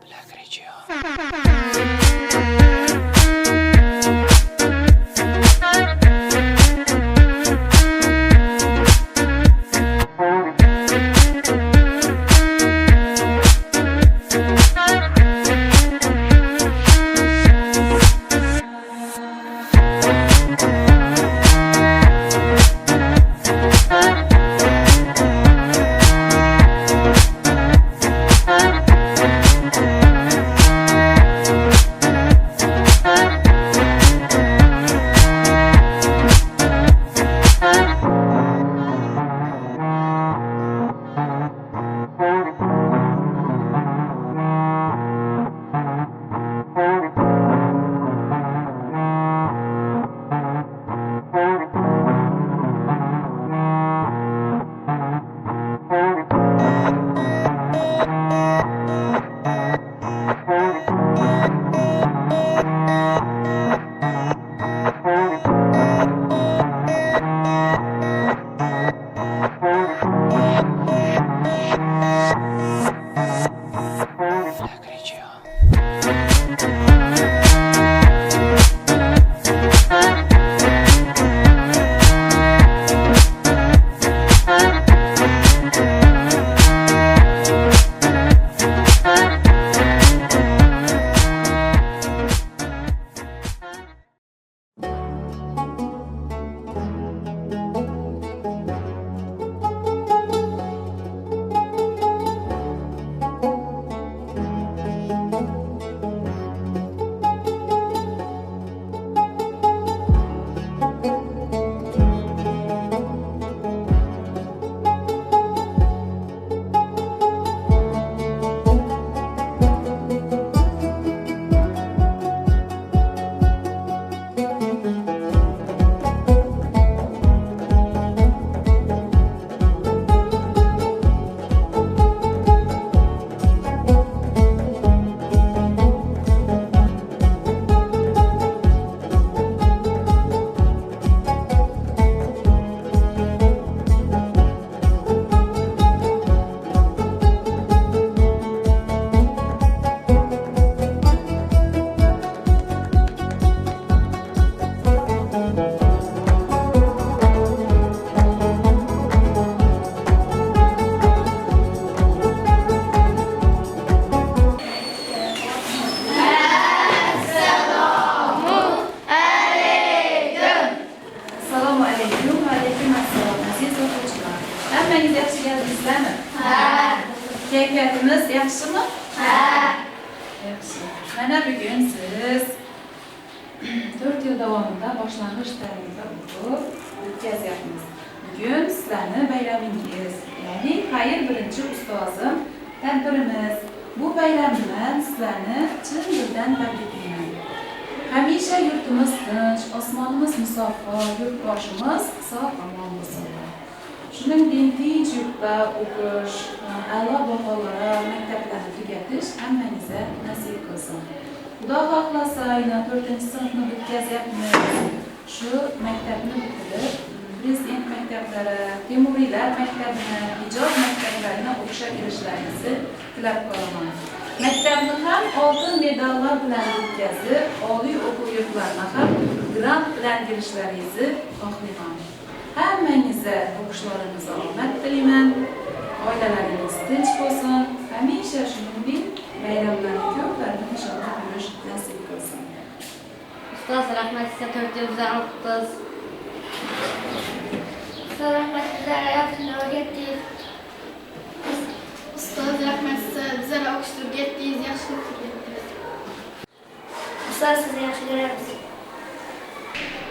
Black Radio. Black Radio. Assalomu alaykum va alaykum assalom aziz o'quvchilar. Hammangiz yaxshi keldingizlarmi? Kayfiyatimiz yaxshimi? Yaxshi. Mana bugun siz 4 yil davomida boshlang'ich ta'limda o'qib o'tkazyapmiz. Bugun sizlarni bayramingiz, ya'ni xayr birinchi ustozim tadbirimiz. Bu bayram bilan sizlarni chin dildan tabriklayman. Hamisha yurtimiz tinch, osmonimiz musaffo, yurtboshimiz sog'-omon bo'lsin. Shuningdek, tinch yurtda o'qish, a'lo baholara maktablarni tugatish hammangizga nasib qilsin. Xudo xohlasa, yana 4-sinfni bitkazyapmiz. Shu maktabni bitirib, prezident maktablari, temuriylar maktabini, ijod maktablarini o'qishga kirishlaringizni tilab qolaman. Maktabni ham oltin medallar bilan bitkazib, oliy o'quv yurtlarini ham grant bilan kirishlaringizni xohlayman. Hammangizga o'qishlaringizga omad tilayman. Oilalaringiz tinch bo'lsin. Hamisha shuningdek bayramlarni ko'plarni inshaalloh ko'rish nasib qilsin. Ustoz, rahmat sizga 4 yil bilan o'qitdingiz. Ustoz, rahmat bizlarga yaxshini o'rgatdingiz. Ustoz, rahmat bizlarga o'qishni o'rgatdingiz, yaxshilik o'rgatdingiz. Ustoz, sizni yaxshi ko'ramiz.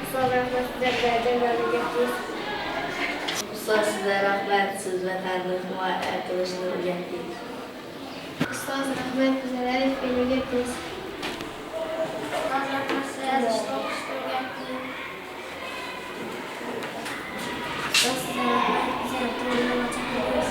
Ustoz, rahmat bizlarga ajoyib o'rgatdingiz. Ustoz, sizga rahmat, siz vatanni himoya qilishni o'rgatdingiz. Ustoz, rahmat bizlarga alifbeni o'rgatdingiz. Ustoz, rahmat sizga yozishni o'qishni o'rgatdingiz. Ustoz, sizga rahmat bizlarga to'g'ri chaqiramiz.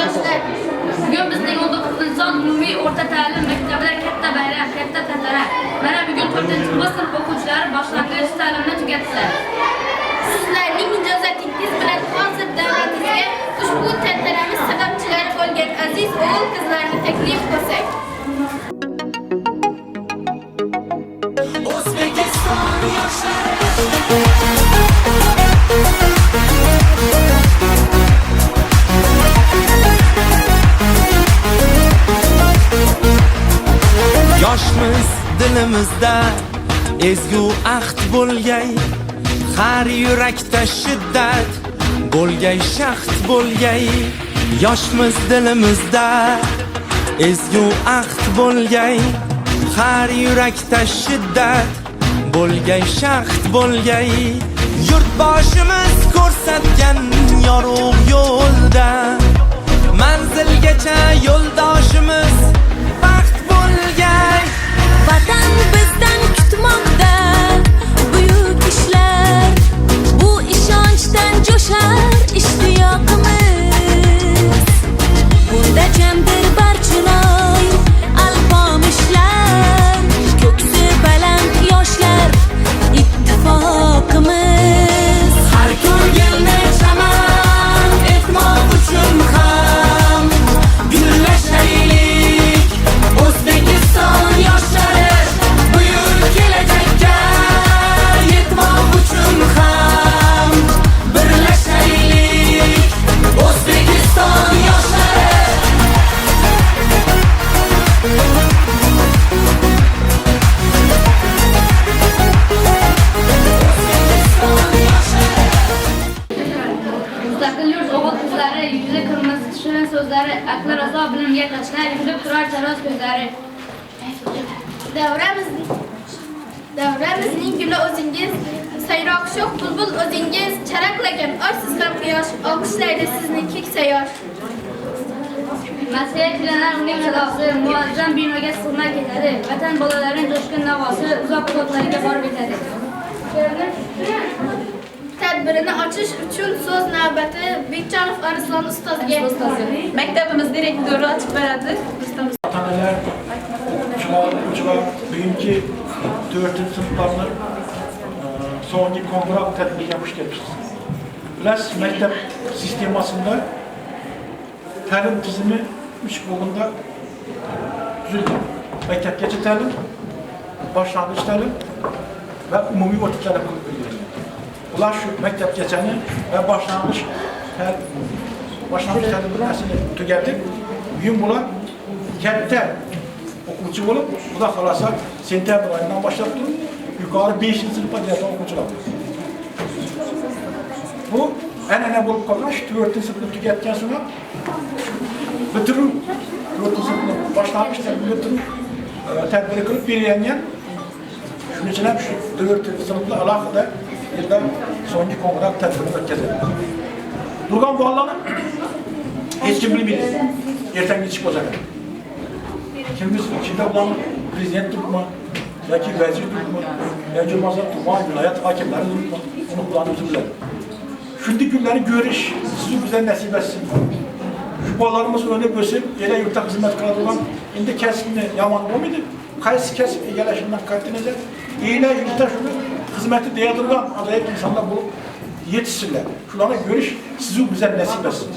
tengdoshlar. Bugun bizning 19 son umumiy o'rta ta'lim maktabida katta bayram, katta tantana. Mana bugun 4-sinf o'quvchilari boshlang'ich ta'limni tugatdilar. Sizlarning ijozatingiz bilan hozir davratimizga ushbu tantanamiz sababchilari bo'lgan aziz o'g'il-qizlarni taklif qilsak. O'zbekiston yoshlari Yoshmiz dilimizda ezgu ahd bo'lgay, har yurakda shiddat bo'lgay, shaxt bo'lgay. Yoshmiz dilimizda ezgu ahd bo'lgay, har yurakda shiddat bo'lgay, shaxt bo'lgay. Yurtboshimiz ko'rsatgan yorug' yo'lda manzilgacha yo'ldoshimiz baxt bo'lgay. Vatan bizdan kutmoqda buyuk ishlar, bu ishonchdan jo'shar ishtiyoqimiz. Bunda jamdir barchiroy alpomishlar, ko'ksi baland yoshlar ittifoqimiz. Har ko'ngilni chaman etmoq uchun ham gullashaylik. O'zbekiston yoshlari buyuk kelajakka yetmoq uchun ham birlashaylik. O'zbekiston yoshlari Mustaqil yurt o'g'il-qizlari, yuzi qirmizi shirin so'zlari, aqli razo bilimga tashnar, yurib turar taroz ko'zlari. Davramizning guli o'zingiz, sayroq sho'x bulbul o'zingiz, charaqlagan orsiz ham quyosh, olqishlaydi sizni keksa yosh. Mas'uliyat bilanar uning sadosi, muazzam binoga sig'may ketadi. Vatan bolalarining jo'shqin navosi uzoq uzoqlarga borib yetadi. Tadbirini ochish uchun so'z navbati Bekchanov Arslon ustozga. Maktabimiz direktori ochib beradi. Otaneler, o'quvchilar bugünkü 4-sınıflarni so'nggi kongress tadbiriga xush kelibsiz. Bilasiz, maktab sistemasida ta'lim tizimi 3 bo'limda tuzilgan. Maktabgacha ta'lim, boshlang'ich ta'lim va umumiy o'rta ta'lim qilib belgilangan. Ular shu maktabgachani va boshlang'ich ta'lim asli tugatib, bugun bular katta o'quvchi bo'lib, xudo xolasa sentabr oyidan boshlab turib, yuqori 5-sinfga qadar o'quvchilar. Bu an'ana bo'lib qolgan 4-sinfni tugatgan so'ng bitiruv 4-sinfni boshlang'ich ta'lim bitiruv tadbiri qilib belgilangan. Shuning uchun ham shu 4-sinfni alohida yilda so'nggi kongress tadbirini o'tkazadi. Turgan bolalarni hech kim bilmaydi. Ertangi ish bo'ladi. Kimimiz ichida ularni prezident turibmi yoki vazir turibmi yoki bo'lmasa tuman viloyat hokimlari turibmi, uni ularni o'zi biladi. Shunday kunlarni ko'rish siz bizdan nasib etsin. Shu bolalarimiz o'ynab o'sib, el yurtda xizmat qiladigan, endi kasbni yomon bo'lmaydi. Qaysi kasb egallashidan qat'iy nazar, el yurtda shuni xizmati deyadigan ajoyib insonlar bo'lib yetishsinlar. Shularni ko'rish siz bizdan nasib etsin.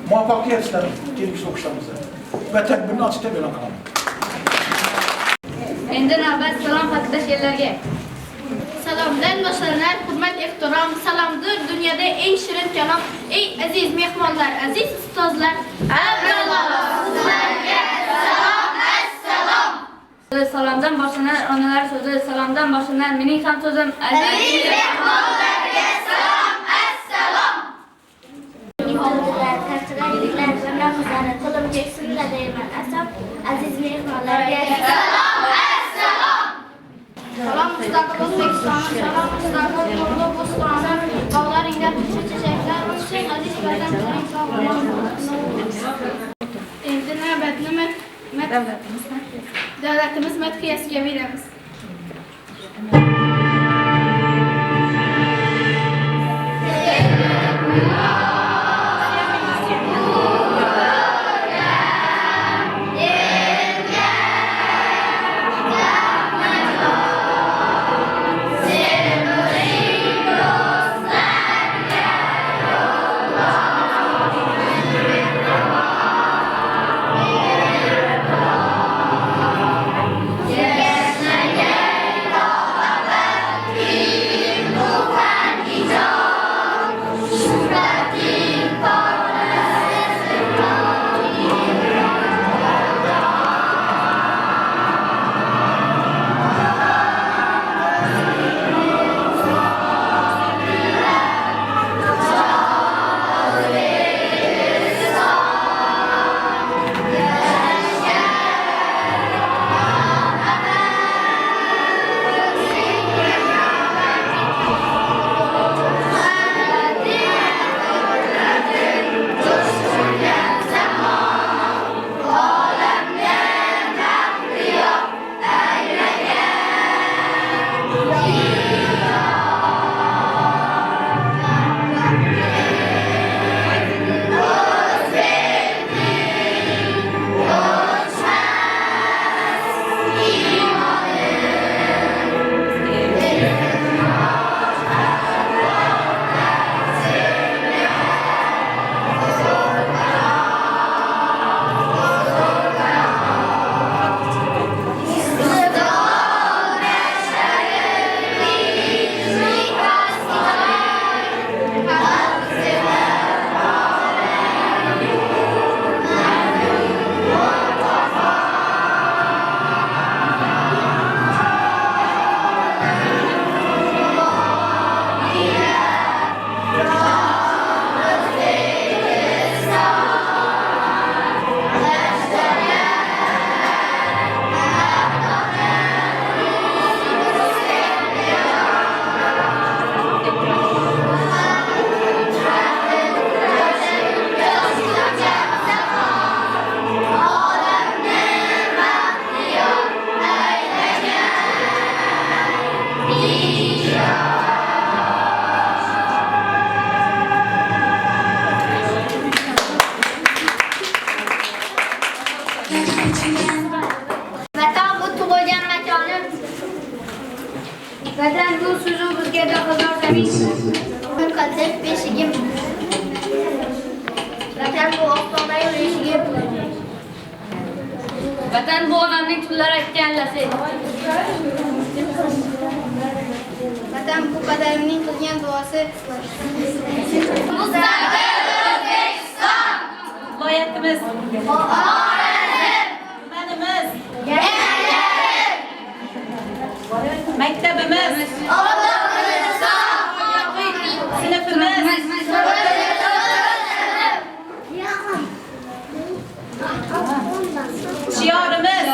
Muvaffaqiyatlar kelgusi o'qishlarimizda. Va tadbirni ochib e'lon qilaman. Endi navbat salom haqida she'rlarga. Salomdan boshlanar hurmat ehtirom, salomdir dunyoda eng shirin kalom. Ey aziz mehmonlar, aziz ustozlar, avvalo sizlarga salom, assalom. Salomdan boshlanar onalar so'zi, salomdan boshlanar mening ham so'zim. Aziz mehmonlarga salom, assalom. Oldilar, tartilar, yigitlar, jurnalistlar, qo'lim teksinlar deyman. Aziz mehmonlarga Salom, assalom. Salom mustaqil O'zbekiston, salom mustaqil Qo'rg'on Bo'stoni. Bog'laringda chechaklar o'ssin, aziz farzandlaring sog'lom. Endi navbatni davlatimiz madhiyasiga beramiz. Vatan bu onamning kunlar aytganlasi. Vatan bu qadarimning qilgan duosi. Mustaqil O'zbekiston. Viloyatimiz, tumanimiz, maktabimiz, sinfimiz, shiorimiz,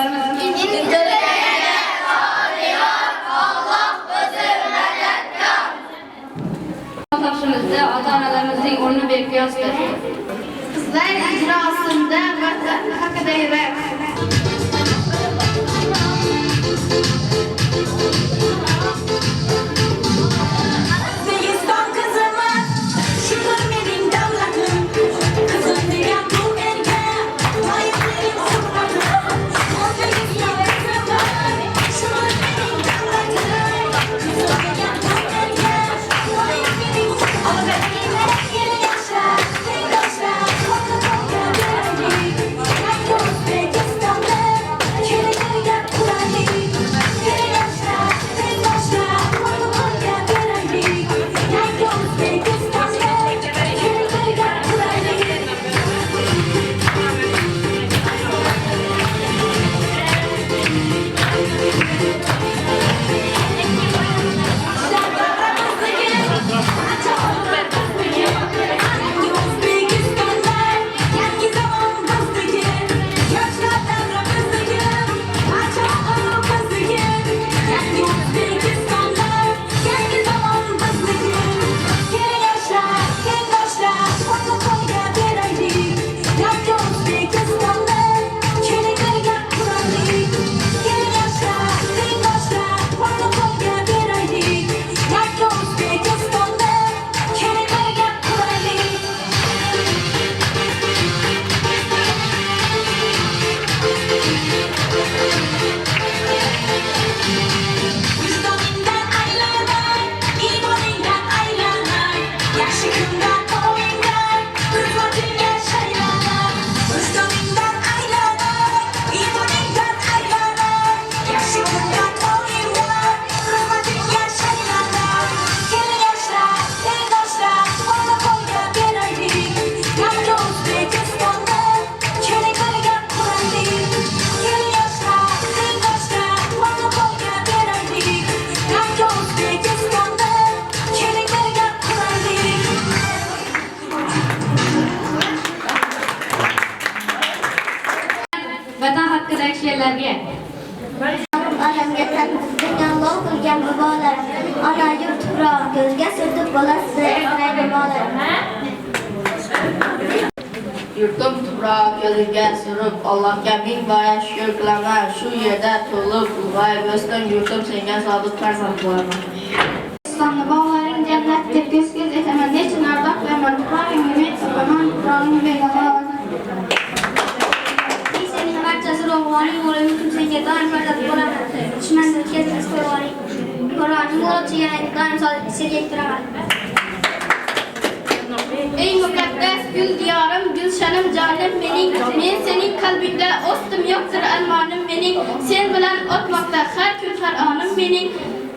Topshimizda ota-onalarimizning o'rni beqiyosdir. Qizlar ijrosida vatan haqida rap. O'zbekiston qizimiz, shukur mening davlatim. Qizim degan bu elga loyiqligim hurmatim. O'zbekiston qizimiz, shukur mening davlatim. Qizim degan bu elga loyiqligim hurmatim. Yoshlar, tengdoshlar, qo'l-qo'lga beraylik. Yangi O'zbekistonda kelajakga quraylik. Yoshlar, tengdoshlar, qo'l-qo'lga beraylik. Yangi O'zbekistonda kelajakga quraylik. O'zbekistonda yangi zamon bizniki, yoshlar davri bizniki, acha-ona bizniki. Yangi O'zbekistonda yangi zamon bizniki. Yoshlar, tengdoshlar, qo'l-qo'lga beraylik. Yangi O'zbekistonda kelajakga quraylik. Yoshlar, tengdoshlar, qo'l-qo'lga beraylik. Yangi O'zbekistonda kelajakga quraylik. Vijdoningdan aylanay, iymoningdan aylanay, yaxshi kundan o'yingdan, xizmatingga shaylanay. Vijdoningdan aylanay, iymoningdan aylanay, yaxshi kundan o'yingdan, xizmatingga shaylanay. Yoshlar, tengdoshlar, qo'l-qo'lga beraylik. Yangi O'zbekistonda kelajakga quraylik. Yoshlar, tengdoshlar, qo'l-qo'lga beraylik. Yangi O'zbekistonda kelajakga quraylik. Vatan haqidagi she'rlarga. Olamga tanitgan Alloh qilgan bobolarim. Ona yurt tuprog'i ko'zga surtib bolasiz eqlaydi bolarim. Yurtim tuprog'i ko'zimga surib, Allohga ming bayon shukr qilaman. Shu yerda to'lib ulg'ayib o'sdim, yurtim senga sodiq farzand bo'laman. O'zbekistonni bog'laring jannat deb ko'z-ko'z etaman. Nechun ardoq bilaman, tuprog'ing umid so'raman, tuprog'ing bebaho. Sening barchasi ro'g'oning o'lim uchun senga doim farzand bo'laman. Dushmanni o'tkazmas qo'rg'oning. Qo'rg'oning o'lchiga doim sergak turaman. Ey muqaddas gul diyorim, gulshanim jonim mening. Men sening qalbingda o'stim, yo'qdir armonim mening. Sen bilan o'tmoqda har kun har onim mening.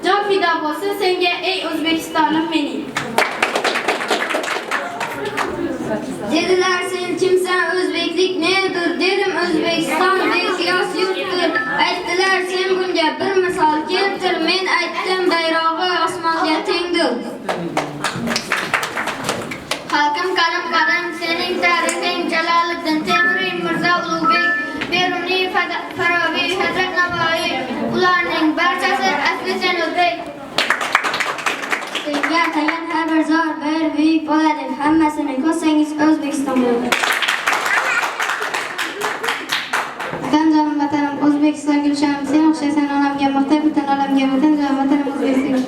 Jon fido bo'lsin senga ey O'zbekistonim mening. Dedilar sen kimsan, o'zbeklik nedir? Dedim O'zbekiston beqiyos yurtdir. Aytdilar sen bunga bir misol keltir. Men aytdim bayrog'i osmonga tengdir. Xalqim qarim sening tarixing Jaloliddin Temuriy, Mirzo Ulug'bek, Beruniy, Farabiy, Hazrat Navoiy, ularning barchasi asli sen o'zbek. Senga atagan har bir zor bir buyuk bo'ladi. Hammasini ko'rsangiz O'zbekiston bo'ladi. Vatan vatanim O'zbekiston gulshanim, sen o'xshaysan onamga muhtoj, butun olamga vatan, vatanim O'zbekiston.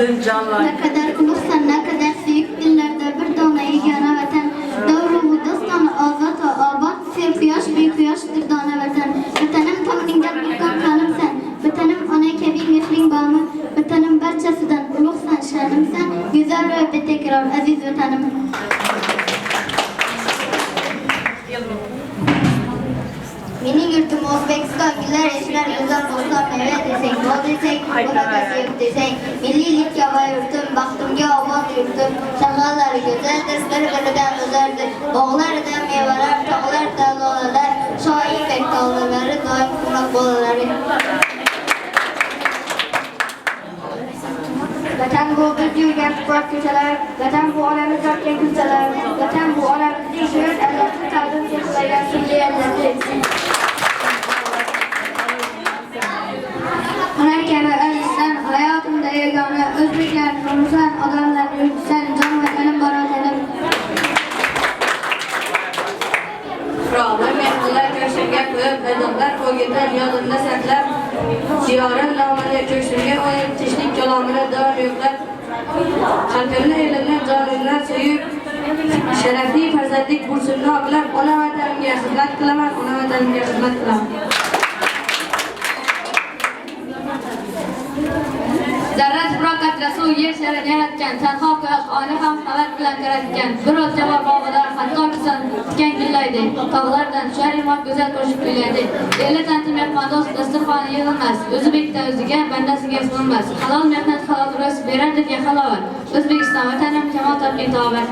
Ne kadar ulug'san, ne kadar büyük dillarda bir dona yegona vatan. Davruhu dostona ozod va obod, sen quyosh, buyuk quyoshdir dona vatan. Vatanim tomingdan ulkan qonimsan, vatanim ona kabi mehring bormi? Vatanim barchasidan ulug'san, sha'nimsan, go'zal va betakrar aziz vatanim. Gözler esmer güzel olsa meyve desek, bol desek, buna kasayıp desek. Millilik yaba yurtum, baktımga obod yurtum. Şakalları güzeldir, bir-birinden özerdir. Oğlardan meyveler, toğlardan lolalar. Şahin bektalıları, daim kurak bolaları. Vatan bu biz yürgen tupak köşeler, vatan bu alemimiz örtken külseler, vatan bu alemimizi işiyoruz, ellerimizi tarzın sesleyen sürücü ellerimizi. Anarkeme ölsen, hayatımda yegane, Özbekler, Rumuzan, adamlar, Ülküsen, can vatanım, baratenim. Kurallar, mehmanlar köşküge koyup, edimler koygitar yolunda saklar. Ziyaret namını köşküge o yetişlik yolamını dağır yükler. Kalbimle elimle canımla söyüp, şerefli farzatlik bursunu aklar. Ona vatanımga hizmet kılaman, ona vatanımga hizmet kılaman. Zarra tuproq qatrasi u yer sharini yaratgan, tanho quyosh oyni ham xabar bilan yaratgan. Bir oz javob bog'ida hattoki tikan gullaydi, tog'lardan tushar imon go'zal qo'shiq kuylaydi. Eli tanti mehmondo'st dasturxoni yig'ilmas, o'zi bekda o'ziga, bandasiga sig'inmas. Halol mehnat halol rizq berar deb halovat. O'zbekiston vatanim kamol topgan tavbat.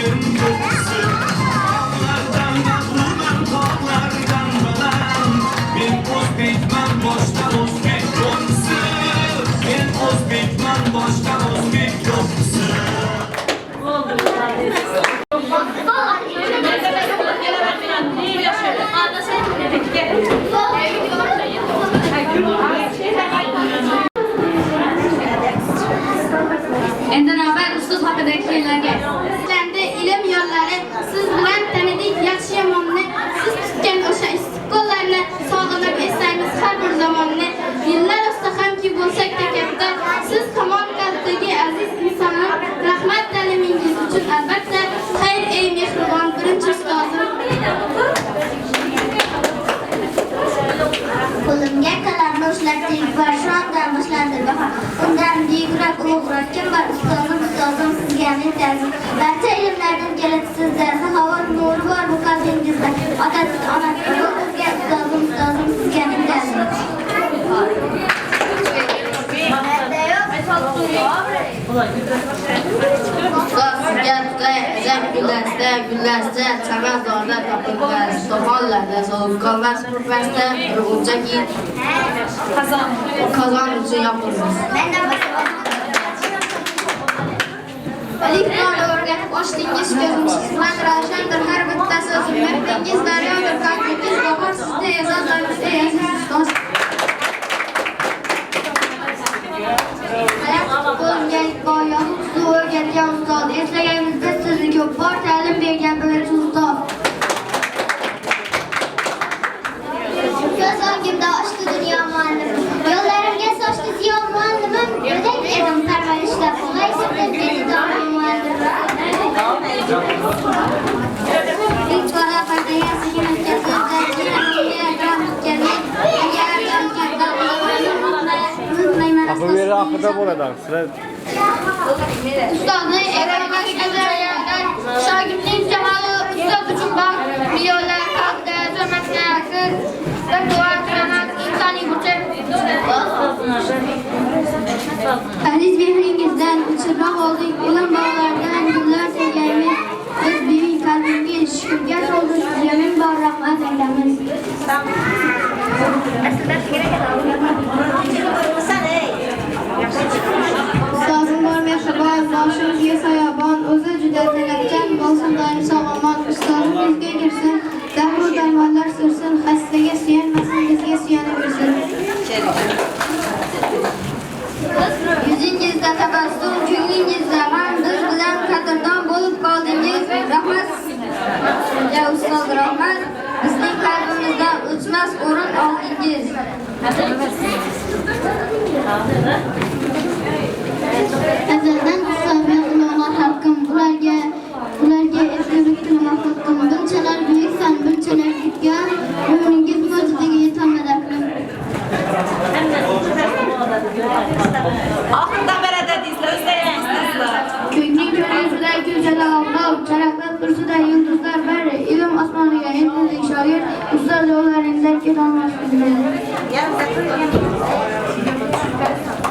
gülün kokusu. Dağlardan yağmurdan toplardan balan. Ben boz bitmem boşta boz bit kokusu. Ben boz bitmem boşta boz bit kokusu. Endi navbat ustoz haqidagi she'rlarga. Sizlarda ilm yo'llari, siz bilan tanidik yaxshi yomonni, siz tutgan o'sha istiqbollarni sog'inib eslaymiz har bir zamonni. Yillar usta hamki bo'lsak takabda, siz hamon qalbdagi aziz insonlar, rahmat ta'limingiz uchun albatta. Xayr ey mehribon birinchi ustozim. Qo'limga qalamni ushlatdik va shundan boshlandi bahor. Undan buyukroq ulug'roq kim bor? Ustozim, ustozim sizga ming ta'zim. Barcha ilmlardan keladi sizda, saxovat nuri bor bu qalbingizda. Otasiz, onasiz bu sizga ustozim, ustozim sizga ming ta'zim. Ustoz sizga tutay ajab gullasda chamazorda topilgan to'g'onlarda sovuq qolmas qurpasda bir unchaki qozon uchun yopilmas. Alifboni o'rgatib ochdingiz ko'zim sizdan ravshandir har bitta so'zim. Mehringiz daryodir, qalbingiz bahor sizda e'zozlarimiz ey aziz ustoz. Qo'limga boyoq suv o'rgatgan ustoz. Eslaganimizda sizni ko'p bor ta'lim bergan birinchi ustoz. Ko'z o'ngimda ochdi dunyo muallimim. Yo'llarimga sochdi ziyo muallimim. Go'dak edim parvarishlab, g'aysimdan dedi doim muallimim. Ilk bora pardaga sigir o'tkazganda, jinimga gram o'tkazgan. Agar o'tkazganda unutmayman. Afiyet akıda burada. Ustozni evaluash qilganlar, shogirdning jamoli ustoz uchun bor. Yo'llar haqida hurmatlanasiz. Bir duo qilamiz insoniy uchun. Aziz mehringizdan uchirmoq oldik, ilm bog'laridan gullar tegaymiz. Biz buyuk qalbinga shukrga to'ldirib sizga ming bor rahmat aytamiz. Ustozim bor mehribon, boshimizga soyabon, o'zi juda talabchan, bo'lsin doim sog'-omon. Ustozim bizga girsin, davru darmonlar sursin, xastaga suyanmasin, bizga suyanib yursin. Yuzingizda tabassum, ko'nglingizda g'am, biz bilan qadrdon bo'lib qoldingiz. Rahmat ya ustoz, rahmat. Bizning qalbimizda o'chmas o'rin oldingiz. Azaldan hisobga ulug'lar haqqim, ularga ezgulik tilamoq haqqim. Bunchalar buyuksan, bunchalar yutgan, umringiz mo'jizaga yetolmadi aqlim. Oxirida beradi deysizlar, ustayamizlar. Ko'kning ko'rgazida ko'chalar oqlov, charaqlab tursida yulduzlar bari, ilm osmoniga intildik shoir, ustoz yo'llaringizdan ketolmas bizlar.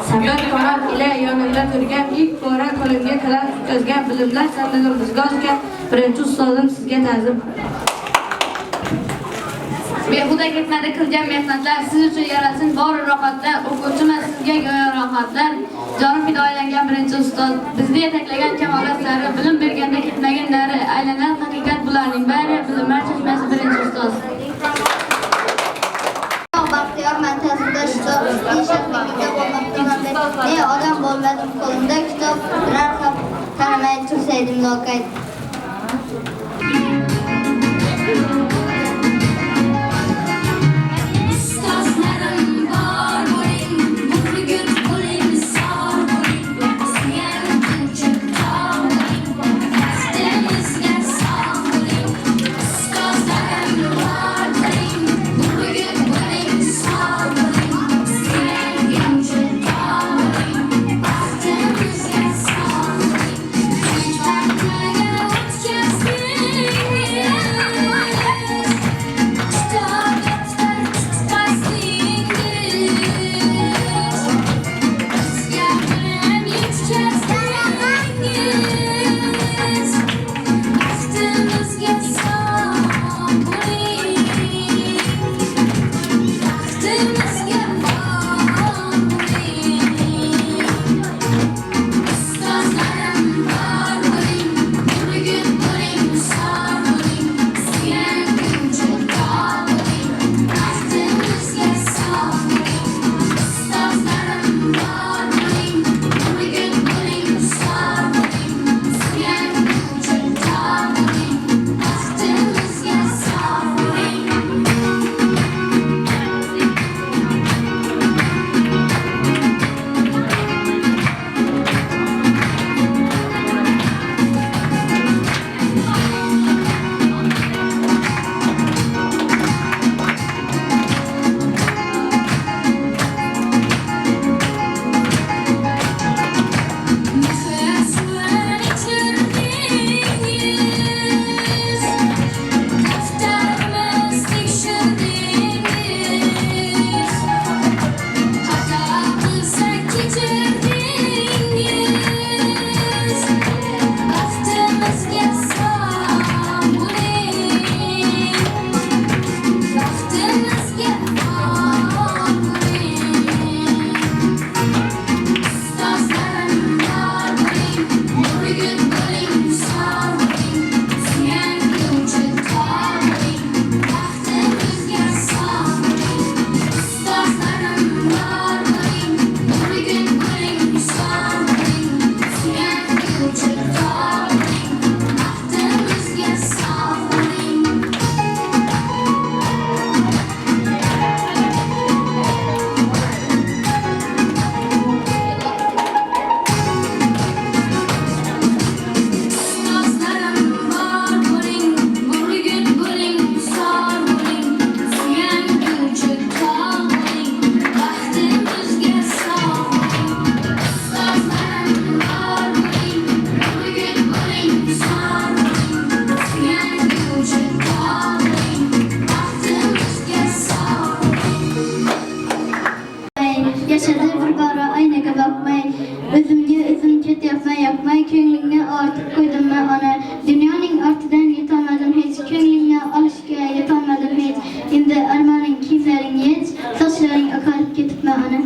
Sabat qanot ila yonimda turgan ilk bora qo'limga qalam tutqazgan bilimlar sandig'i bizgozga birinchi ustozim sizga ta'zim. Behuda ketmadi qilgan mehnatlar, siz uchun yarasin bor rohatlar, o'quvchiman sizga go'yo rohatlar. Jonim fidolangan birinchi ustoz, bizni yetaklagan kamolat sari, bilim berganda ketmagan nari, aylanar haqiqat bularning bari, bilimlar chashmasi birinchi ustoz. Baxtiyor mantasida shitob, inshootligida bo'lmoqdaman. Ne odam bo'lmadim qo'limda kitob, birar ham qaramay tursaydim loqayd. Ustozlarim bor bo'ling, bugun bo'ling sog' bo'ling. Sizga ko'chib qoling, baxtimizga sog' bo'ling. Ustozlarim bor bo'ling, bugun bo'ling sog' bo'ling. Sizga ko'chib qoling, baxtimizga sog' bo'ling. O'tkazsin artık koydum ben ona. Dünyanın artıdan yetamadım hiç. Könglimle alışığa yapamadım hiç. Şimdi armanın kimlerin hiç. Saçların akarıp ketip ben ona.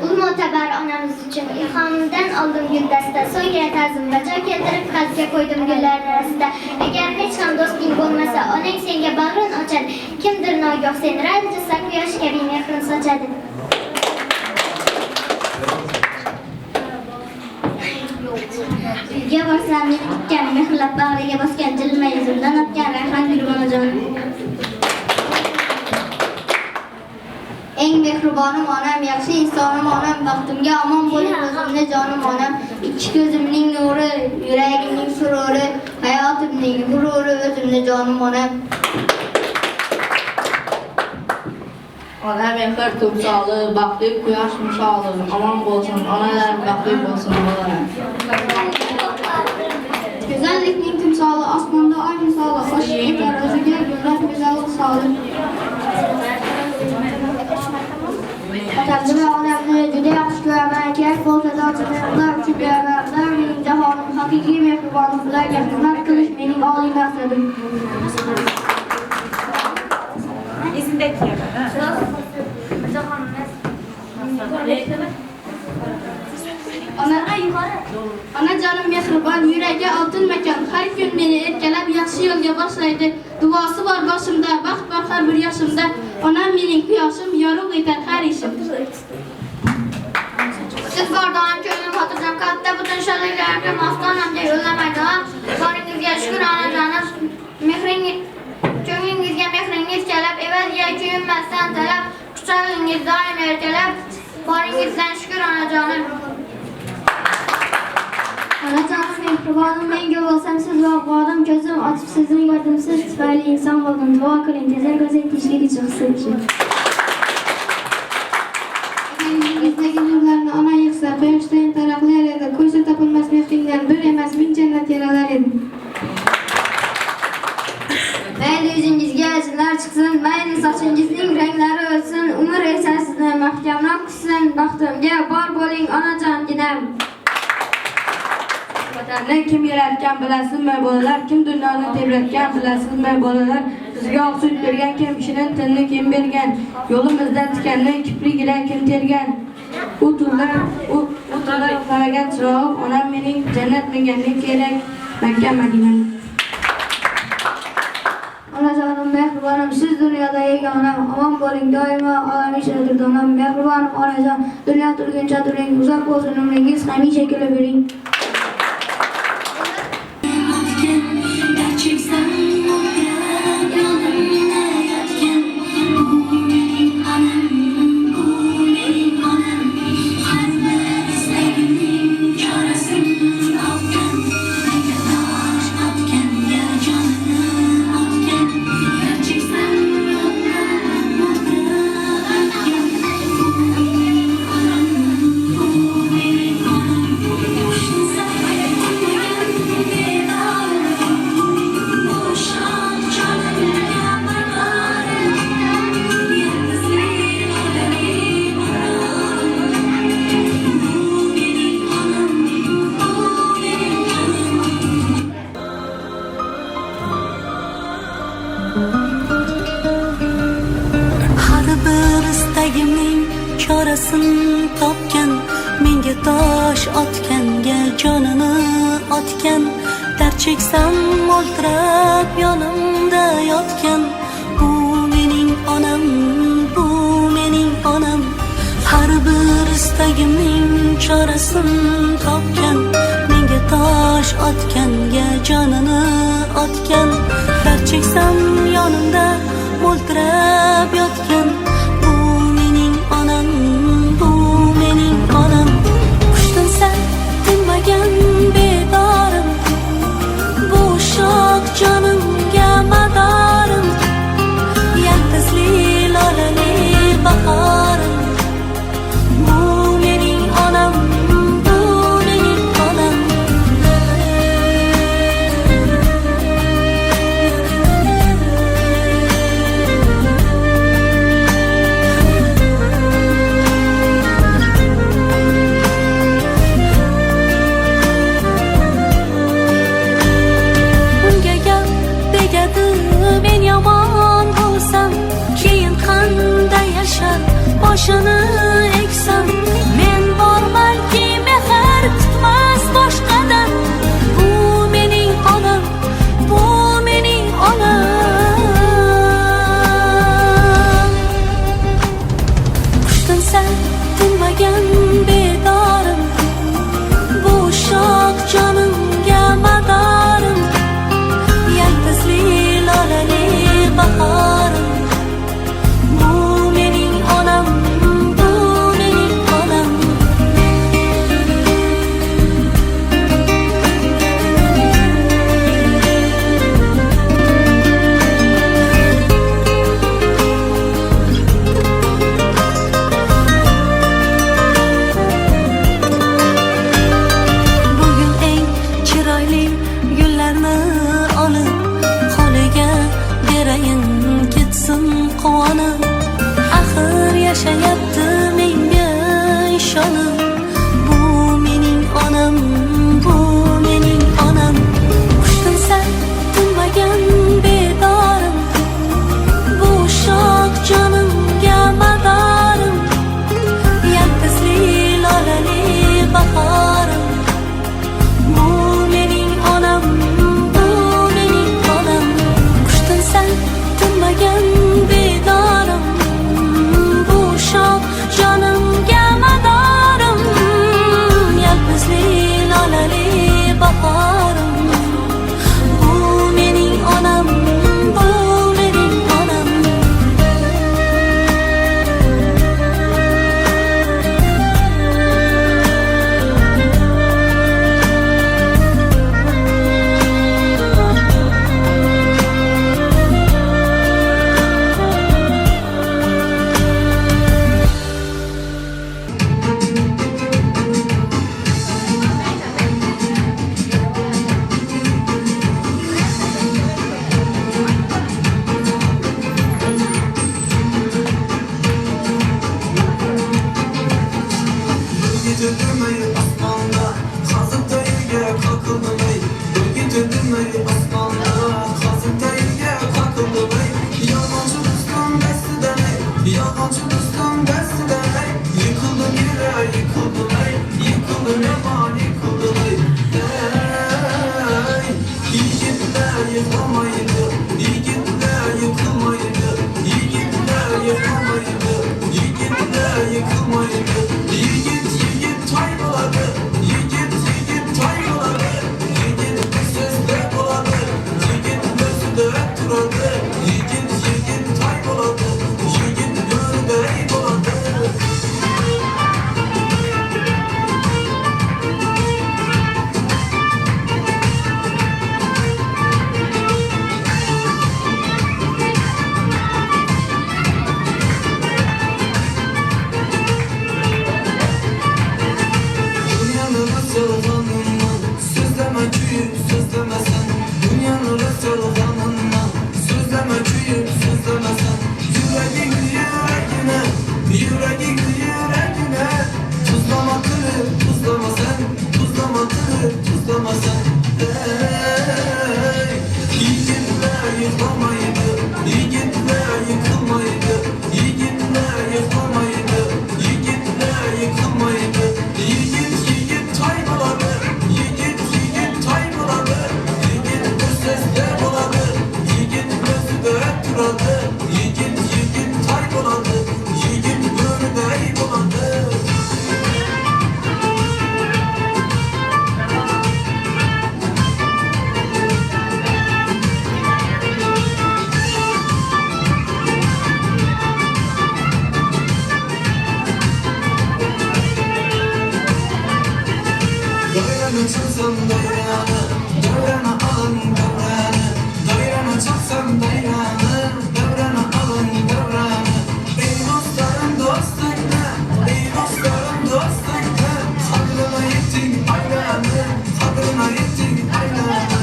Ul muteber anamız için ilhamından aldığım gül deste. Soyra tarzımda çay keltirip kalpke koydum güllerin arasında. Eğer hiç ham dosting olmasa onun senga bağrın açar. Kimdir noygoh sen radicisa kuyosh kabi mehrin sochadi. Uyga borsam meni kutgan, mehrlab bag'riga bosgan, jilma yuzimdan o'tgan rayhon guli onajonim. Eng mehribonim onam, yaxshi insonim onam, baxtimga omon bo'ling o'zimni jonim onam. Ikki ko'zimning nuri, yuragimning sururi, hayotimning g'ururi, o'zimni jonim onam. Ona mehr timsoli, baxtli quyosh misoli, omon bo'lsin, onalar baxtli bo'lsin, bolalar. Güzellikning timsoli, osmonda oy misoli, xo'sh etar o'ziga gullar go'zal soli. Otamni va onamni juda yaxshi ko'raman, kerak bo'lsa doim ular uchun beraman. Ular mening jahonim, haqiqiy mehribonim, ularga xizmat qilish mening oliy maqsadim. Izindeki yerler, ha? Onajonim mehribon, yuragi oltin makon. Har kun meni erkalab yaxshi yo'lga boshlaydi. Duosi bor boshimda, baxt bor har bir yoshimda. Onam mening quyoshim, yorug' etar har ishim. Siz bor donam ko'nglim xotirjam katta butun shodliklarga maftonamga yo'llamaydi. Boringizga shukr onajonim. Ko'nglingizga mehringiz kelib, evazga kuyunmasdan talab, quchog'ingiz doim erkalab. Boringizdan shukr onajonim. Onajonim mehribonim, menga bo'lsam siz voqodim, ko'zim ochib sizni ko'rdim, siz tufayli inson bo'ldim. Duo qiling, tezak ko'zing tinchlik chiqsin. Elingizdagi nurlarni ona yig'sa, quyoshdan taraqlar edi. Ko'zda topilmas mehringdan bir emas, ming jannat yaralar edi. Mayli yuzingizga ajinlar chiqsin, mayli sochingizning ranglari o'tsin, umr esa sizni mahkamroq qilsin. Baxtimga bor bo'ling onajonginam. Vatanni kim yaratgan bilasizmi bolalar? Kim dunyoni tebratgan bilasizmi bolalar? Sizga oq sut bergan kim, shirin tilni kim bergan? Yo'limizda tikanni kiprigida kim tergan? U turlar uxlamagan chirog'im, onam mening jannat menga kerak, Makka Madina. Onajonim mehribonim, siz dunyoda yegonam, omon bo'ling doimo olamiy shogirdonim. Mehribonim onajon, dunyo turguncha turing, uzoq bo'lsin umringiz, hamisha kulavering. Chorasini topgan, menga tosh otganga jonini otgan, dard cheksam mo'ltirab yonimda yotgan. Bu mening onam, bu mening onam. Har bir istagimning chorasini topgan, menga tosh otganga jonini otgan, dard cheksam yonimda mo'ltirab yotgan. Bu mening onam. Qushtinsa tinmagan bedorim, bu shoh jonimga madorim, yaltizli lolali bahorim. Bu mening onam, bu mening onam. tutmagan bedorim bu uşaq canımga madarim yaltizli lolali bahorim bu mening onam bu mening onam Bugün eng chiroyli gullarni olib qo'liga berayin ketsin quvonib axir yashayapti menga ishonib bu mening onam bu mening onam qushtimsa tinmagan bedorim bu uşaq canımga madarim yaltizli lolali bahorim bu mening onam bu mening onam qushtimsa tinmagan bedorim bu uşaq canımga madarim yaltizli lolali bahorim bu mening onam bu mening onam Gece dümeyi asmanda Kazık dayıya kakıldım ey Bu gece dümeyi asmanda Kazık dayıya kakıldım ey Yalancı dostum bestiden ey Yalancı dostum bestiden ey Yıkıldım yere yıkıldım ey Yıkıldım eman yıkıldım ey Ey Yiğitler yıkılmaydı Yiğitler yıkılmaydı Yiğitler yıkılmaydı Yiğitler yıkılmaydı Yiğit tayboladı Yiğit tayboladı Yiğit bir sözde boladı Yiğit gözünde duradı Yiğit tayboladı Yiğit gönülde boladı Dünyanın rısalhanından Sözleme küyüp sözlemesen Dünyanın rısalhanından Sözleme küyüp sözlemesen Yüreğin yüreğine Yüreğin yüreğine Tuzlama kırıp tuzlama sen Tuzlama kırıp tuzlama sen Hey Yiğitler yıkılmaydı Yiğitler yıkılmaydı Yiğitler yıkılmaydı Yiğitler yıkılmaydı Yiğit tayboladı Yiğit tayboladı Yiğit bir sözde boladı Yiğit gözünde duradı Yiğit tayboladı Yiğit gönülde boladı Dövreni çıksam dövreni Dövreni alın dövreni Dövreni çıksam dövreni Dövreni alın dövreni Ey dostlarım dostluk ne Ey dostlarım dostluk ne Kadrına yettin aylanı Kadrına yettin aylanı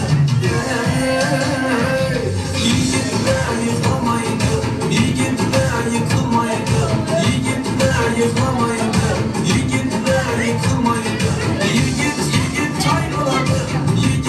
Yiğitler yıkılmaydı Yiğitler yıkılmaydı Yiğitler yıkılmaydı Yiğitler yıkılmaydı Yiğit tayboladı Yiğit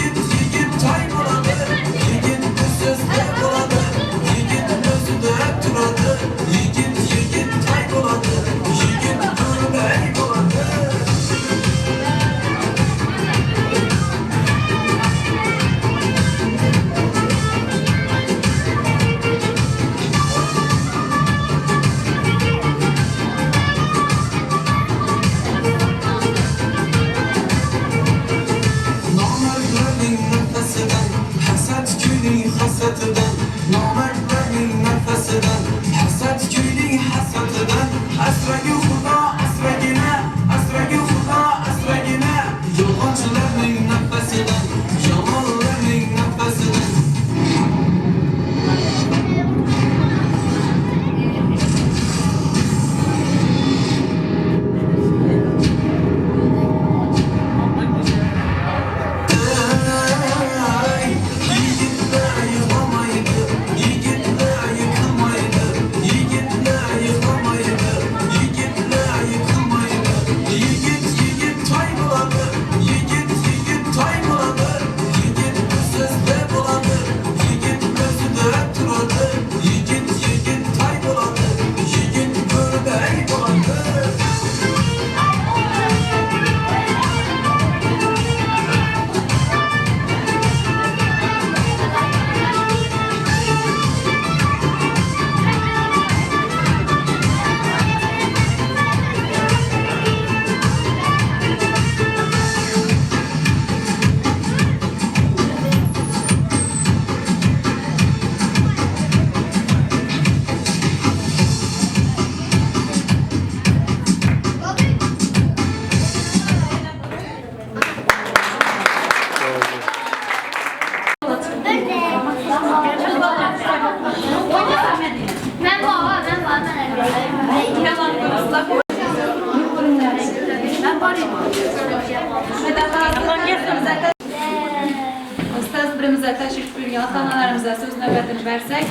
Ustoz birimize teşekkür buyurgan ota-onalarimize so'z navbatini bersak,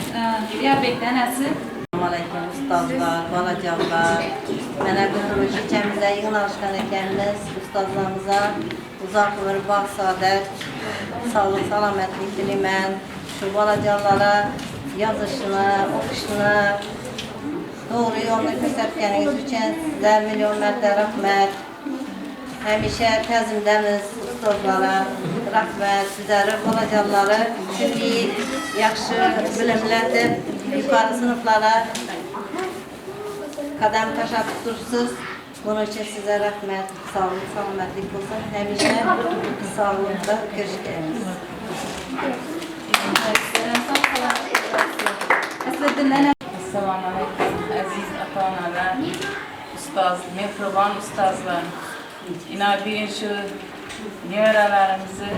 Diyarbekir anasi. Assalamualaikum ustozlar, bolajonlar. Mana bugun kechamiza yig'ilishgan ekanmiz. Ustozlarimizga uzoq umr, baxt, saodat, sog'lik, salomatlik tilayman. Shu bolajonlara yozishni, o'qishni to'g'ri yo'lda ko'rsatganingiz uchun sizga million marta rahmat. Hamisha ta'zimdamiz ustozlara. Rahmat sizlari bolajonlari shunday yaxshi bilimlarni yuqori sinflara qadam tashlab turibsiz. Buning uchun sizga rahmat. Sog'lik, salomatlik bo'lsin. Hamisha sog'likda ko'rishamiz. Assalomu alaykum aziz ota-onalar, ustoz, mehribon ustozlar. Inobiy shu nevaralarimizni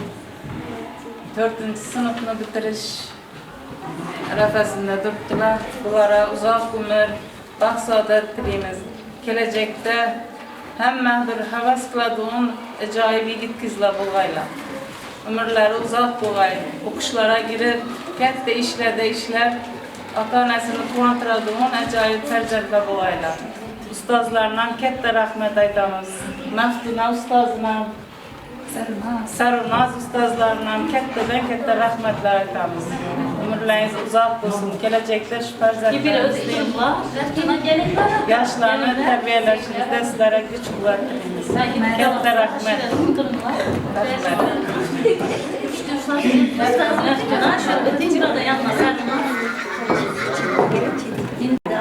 4-sinfni bitirish arafasida turibdilar. Ularga uzoq umr, baxt, saodat tilaymiz. Kelajakda hamma bir havas qiladigan ajoyib yigit qizlar bo'lg'aylar. Umrlari uzoq bo'lg'ay. O'qishlarga kirib, katta ishlarda ishlab, ota-onasini quvontiradigan ajoyib farzandlar bo'lg'aylar. Ustozlardan katta rahmat aytamiz. Maftuna ustozina, Sarunaz ustozlardan katta rahmatlar aytamiz. Umrlaringiz uzoq bo'lsin. Kelajakda shu farzandlaringizni yoshlarni tarbiyalashingizda sizlarga kuch-quvvat tilaymiz. Katta rahmat.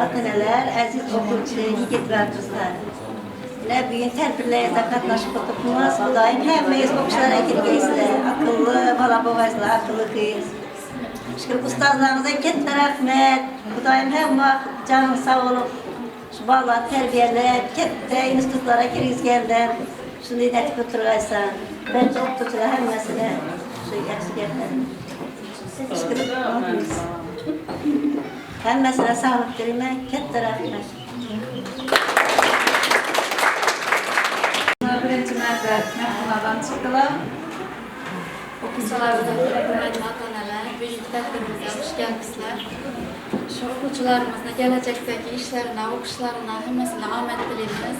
Ota-onalar, aziz o'quvchi yigitlar, qizlar. Bugün tədbirlərdə qatnaşıb oturduğunuz Xudoyim hammangiz o'qishlarga kirgaysizlar. Aqlli bola bo'lgaysizlar, aqlli qiz. Shukr ustozlarimizga katta rahmat. Xudoyim hamma joningiz sog' bo'lib, shu bolalarni tarbiyalab, katta institutlarga kirgizganlar. Shunday natija o'tirgaysan. Barcha o'qituvchilar hammasida shu yaxshi gaplar. Shukr. Hammasine sağlık dilerim, katta rahmat. Birinchi marta mehmonxonadan chiqdilar. O'quvchilarimiz, hurmatli ota-onalar, bugungi tadbirimizga xush kelibsizlar. Shu o'quvchilarimizni kelajakdagi ishlarini, o'qishlarini hammasini omad tilaymiz.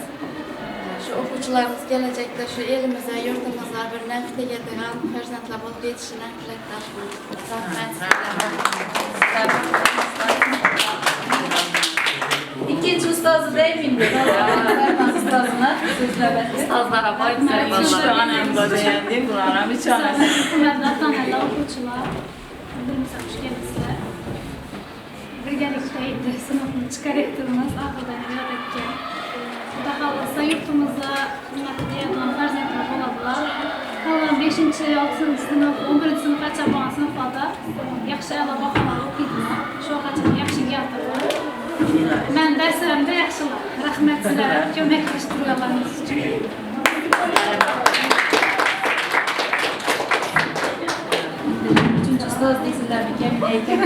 Shu o'quvchilarimiz kelajakda shu elimizga, yurtimizga bir naf tegadigan farzandlar bo'lib yetishini tilakdoshman. Rahmat sizlarga. İkinci ustozi deymin dedi. Ustozuna so'zlab Ustozlara boyitsak, uchta onam bor degandik, bularni ham uch onasi. Hurmatli ota-onalar, o'quvchilar, birimizga xush kelibsizlar. Birgalikda endi sinfni chiqaryapmiz, oxirdan yaratgan. Xudo xohlasa yurtimizda hurmatli deydigan farzandlar bo'ladilar. Qolgan 5-6 sinf, 11-sinfgacha bo'lgan sinflarda yaxshi a'lo baholar o'qiydilar. Shu qachon yaxshi keltirdilar. Men darslarimda yaxshilar. Rahmat sizlarga ko'maklashtirganlaringiz uchun. Üçüncü ustoz deysizlarmikan, men aytayim.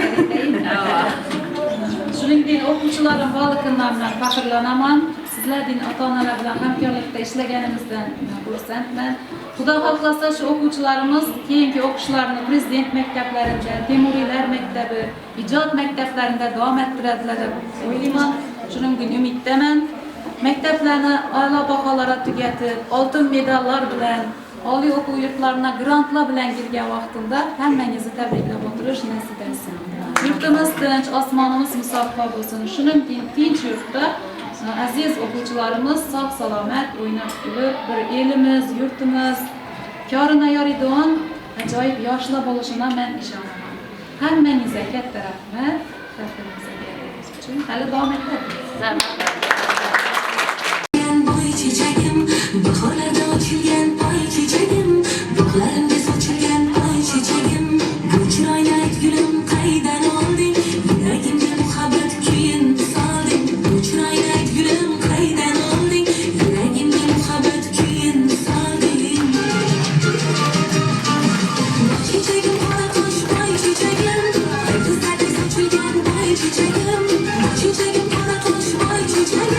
Shuningdek, o'quvchilarim borligidan bilan faxrlanaman. Sizlarning ota-onalar bilan hamkorlikda ishlaganimizdan xursandman. Xudo xohlasa shu o'quvchilarimiz keyingi o'qishlarini prezident maktablarida, Temuriylar maktabi, ijod maktablarida davom ettiradilar deb o'ylayman. Shuning uchun umiddaman. Maktablarni a'lo baholarga tugatib, oltin medallar bilan, oliy o'quv yurtlarına grantlar bilan kelgan vaqtimda hammangizni tabriklab o'tirish nasib etsin. Yurtimiz tinch, osmonimiz musaffo bo'lsin. Shuning uchun tinch yurtda aziz o'quvchilarimiz sog' salomat o'ynab kulib, bir elimiz, yurtimiz ko'rina yoradigan ajoyib yoshlar bo'lishini men ishonaman. Hammangizga katta rahmat. Tadbirimizga kelganingiz uchun hali davom etadi. Boy chechagim, bahorlarda ochilgan boy chechagim, bog'larimga sochilgan boy chechagim, bu chiroyli gulim qaydan olding, yuragimga muhabbat kuyin solding, bu chiroyli gulim qaydan olding, yuragimga muhabbat kuyin solding. Boy chechagim, qora qosh boy chechagim, qizlarga sochilgan boy chechagim, boy chechagim, qora qosh boy chechagim.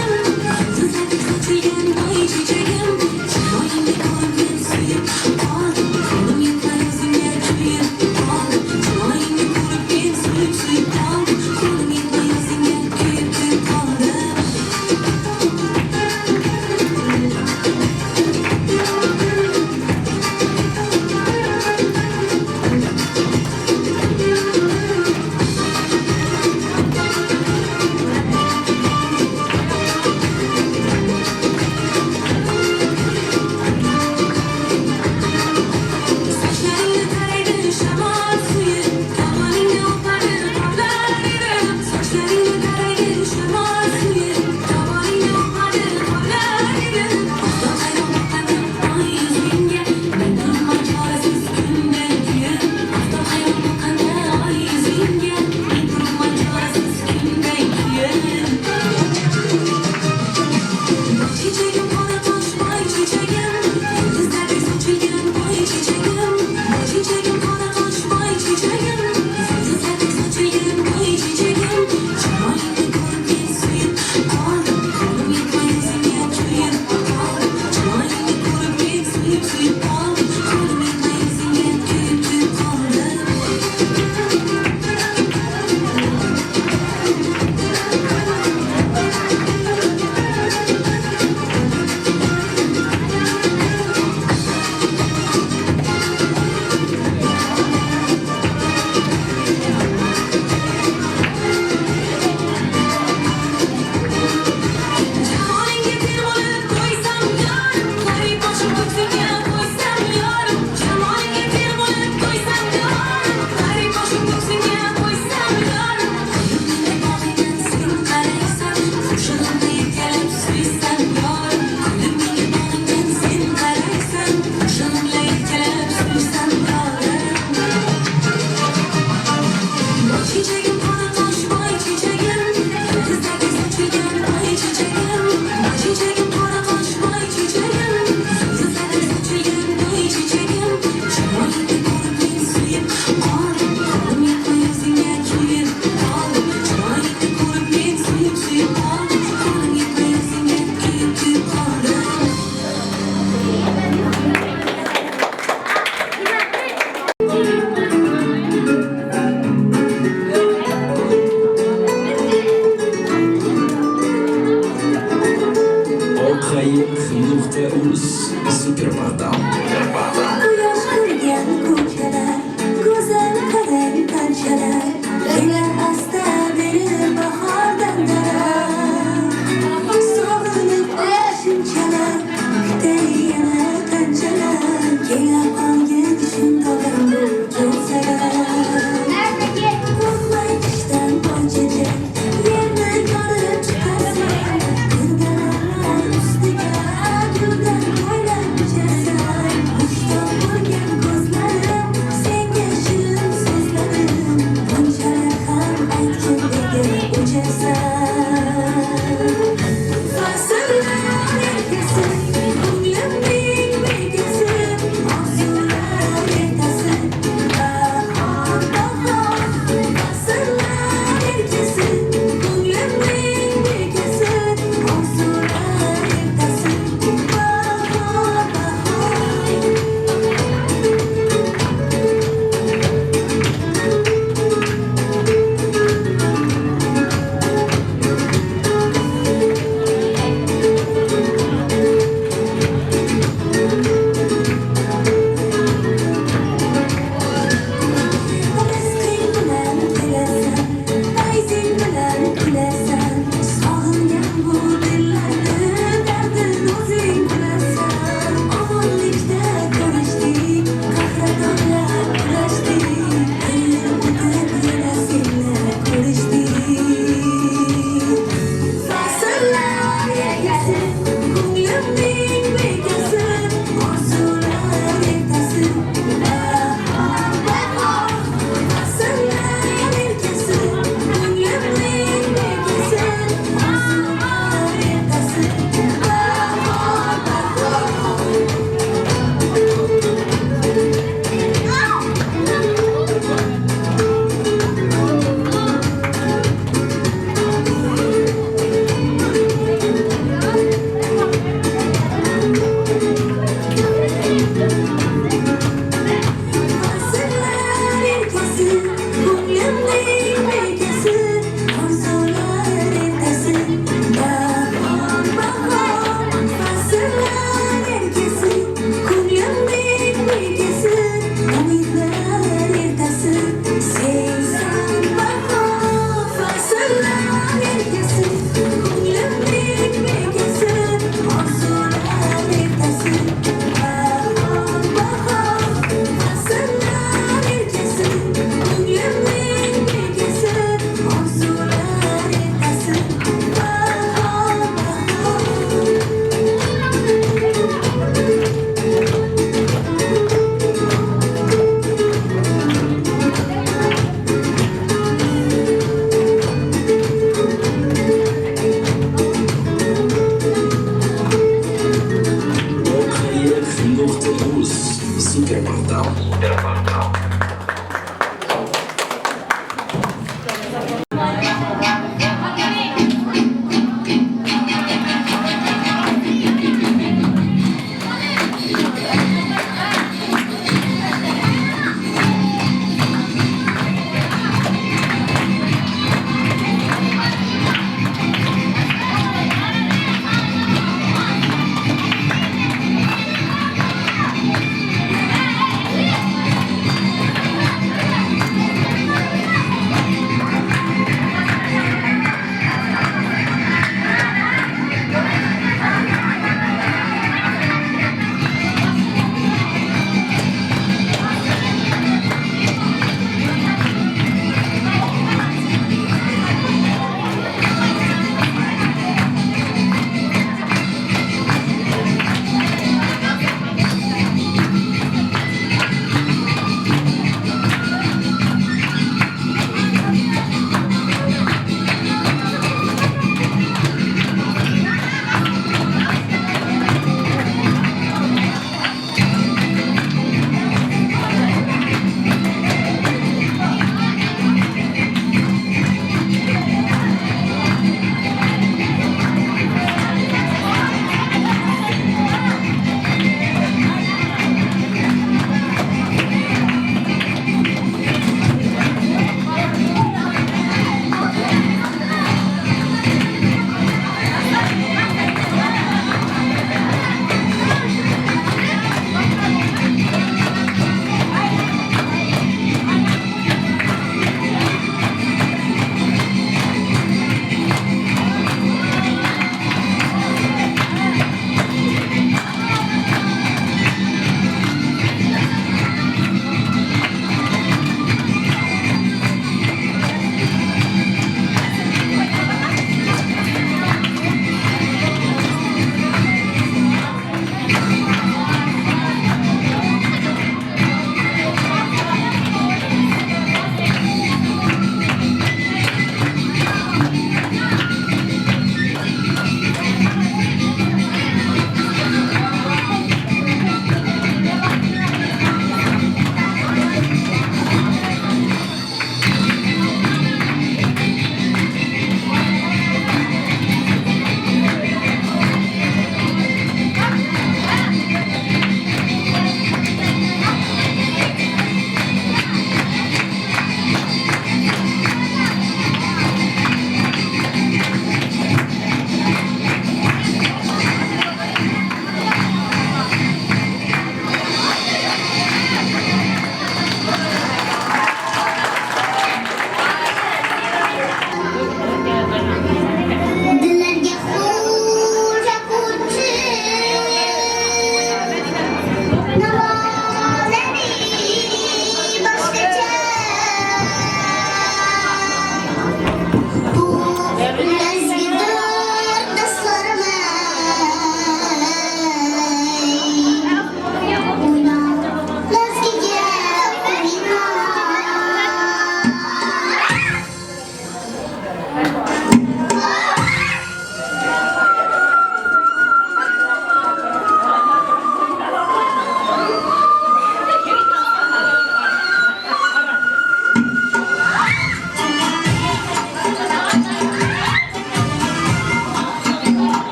çiçeğim bana koş bay çiçeğim Güzelde seçilgen bay çiçeğim Bay çiçeğim bana koş bay çiçeğim Güzelde seçilgen bay çiçeğim Çamayını korup bir suyup aldım Kolum yetmez yine tüyüp aldım Çamayını korup bir suyup aldım Kolum yetmez yine tüyüp aldım Cemalin getir bana koysam yarım Garip başım tüksün ya koysam yarım Cemalin getir bana koysam yarım Garip başım tüksün ya koysam yarım Kalbimde bağlayan sen karaysan Kuşağımda yetelip süysem yarım Kalbimde bağlayan sen karaysan Kuşağımda yetelip süysem yarım Bay çiçeğim bana koş bay çiçeğim Güzelde seçilgen bay çiçeğim Bay çiçeğim bana koş bay çiçeğim Güzelde seçilgen bay çiçeğim Çamayını korup bir suyup aldım Kolum yetmez yine tüyüp aldım Çamayını korup bir suyup aldım Kolum yetmez yine tüyüp aldım Orkayık.uz Superportal Quyosh kirgan ko'chalar, go'zal qadam tanchalar, kelar asta berib bahordan darar. Sog'inib shunchalar, kutay yana qanchalar, kelar qolgan shundoq do'zalar. Qo'rqmay qishdan qochajak, yerni ko'rib chiqasan, ko'rganlar ustiga guldan poylab uchasan.